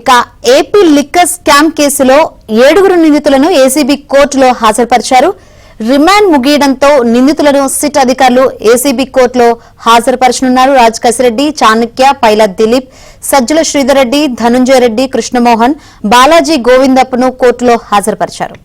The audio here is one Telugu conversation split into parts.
ఇక ఏపీ లిక్కర్ స్కామ్ కేసులో 7 నిందితులను ఏసీబీ కోర్టులో హాజరుపరిచారు. రిమాండ్ ముగియడంతో నిందితులను సిట్ అధికారులు ఏసీబీ కోర్టులో హాజరుపరచనున్నారు. రాజ్ కసిరెడ్డి, చాణక్య, పైల దిలీప్, సజ్జల శ్రీధర్ రెడ్డి, ధనుంజయ రెడ్డి, కృష్ణమోహన్, బాలాజీ గోవిందప్పను కోర్టులో హాజరుపరిచారు.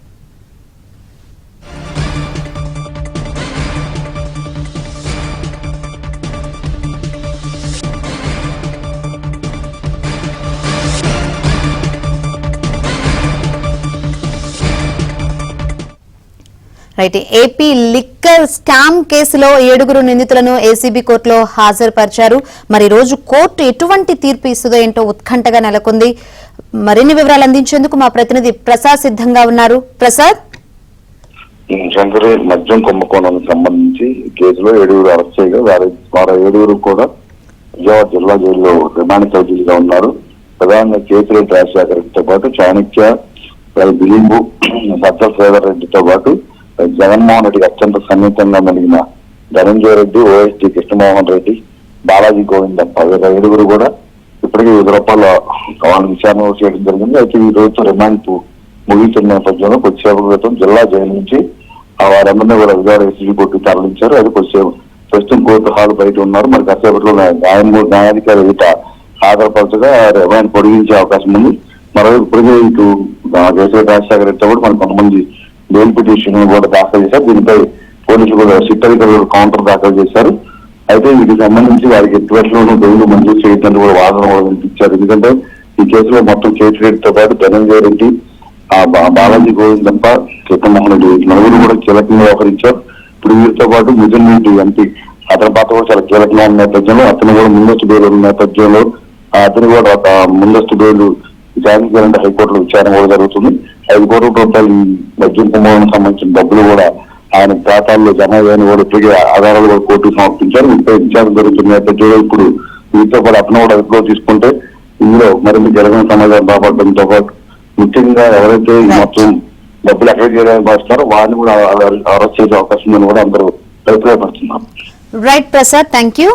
రైట్, ఏపీ లిక్కర్ స్కామ్ కేసులో 7 నిందితులను ఏసీబీ కోర్టులో హాజరుపరిచారు. మరి రోజు కోర్టు ఎటువంటి తీర్పు ఇస్తుందో ఏంటో ఉత్కంఠగా నెలకొంది. మరిన్ని వివరాలు అందించేందుకు మా ప్రతినిధి ప్రసాద్ సిద్ధంగా ఉన్నారు. ప్రసాద్, శంకర్ మద్యం కుంభకోణానికి సంబంధించి కేసులో 7 అరెస్ట్ చేయగా వారు 7 కూడా విజయవాడ జిల్లా జైల్లో రిమాండ్ ఖైదీలుగా ఉన్నారు. ప్రధానంగా కేసురెడ్డి రాజశేఖర రెడ్డితో పాటు చాణక్య, దిలీప్, సజ్జల శ్రీధర్ రెడ్డితో పాటు జగన్మోహన్ రెడ్డికి అత్యంత సన్నిహితంగా మెలిగిన ధనంజయ రెడ్డి, ఓఎస్టీ కృష్ణమోహన్ రెడ్డి, బాలాజీ గోవిందప్ప 7 కూడా ఇప్పటికీ ₹100 వాళ్ళని విచారణ చేయడం జరిగింది. అయితే ఈ రోజుతో రిమాండ్ ముగిస్తున్న నేపథ్యంలో కొద్దిసేపటి క్రితం జిల్లా జైలు నుంచి వారందరినీ కూడా విజయవాడ ఏసీబీ కోర్టుకు తరలించారు. అది కొద్దిసేపు ప్రస్తుతం కోర్టు హాల్ బయట ఉన్నారు. మరి కాసేపట్లో న్యాయాధికారి ఎదుట హాజరుపరచగా రిమాండ్ పొడిగించే అవకాశం ఉంది. మరోవైపు ఇప్పటికే ఇటు కేసీఆర్ రాజశేఖర రెడ్డితో కూడా మరి కొంతమంది బెయిల్ పిటిషన్ కూడా దాఖలు చేశారు. దీనిపై పోలీసులు కూడా సిట్ అధికారులు కౌంటర్ దాఖలు చేశారు. అయితే వీటికి సంబంధించి వారికి ఎటువంటి బెయిల్ మంజూరు చేయడానికి కూడా వాదన కూడా వినిపించారు. ఎందుకంటే ఈ కేసులో మొత్తం కేసీరెడ్డితో పాటు ధనంజయ రెడ్డి, బాలాజీ గోవిందప్ప, కృష్ణమోహన్ రెడ్డి 4 కూడా కీలకంగా వ్యవహరించారు. ఇప్పుడు వీరితో పాటు మిథున్ రెడ్డి ఎంపీ అతని పాత్ర కూడా చాలా కీలకంగా ఉన్న నేపథ్యంలో అతను కూడా ముందస్తు బెయిల్ ఉన్న నేపథ్యంలో అతను కూడా ఒక ముందస్తు బెయిల్ జారీ చేయాలంటే హైకోర్టులో విచారణ కూడా జరుగుతుంది. ₹5 కోట్ల ఈ మద్యం కుంభకోణానికి సంబంధించిన డబ్బులు కూడా ఆయన ఖాతాల్లో జమ అయ్యాయని కూడా ఇప్పటికే ఆధారాలు కూడా కోర్టుకు సమర్పించారు. ఇంపై విచారణ జరుగుతున్న నేపథ్యంలో ఇప్పుడు వీటితో పాటు అతను కూడా అదుపులో తీసుకుంటే ఇందులో మరిన్ని జరగని సమాజాలు రాబడడంతో పాటు ముఖ్యంగా ఎవరైతే మొత్తం డబ్బులు ఎక్కడ చేయడానికి భావిస్తున్నారో వారిని కూడా అరెస్ట్ చేసే అవకాశం ఉందని కూడా అందరూ అభిప్రాయపడుతున్నారు. Right Prasad, thank you.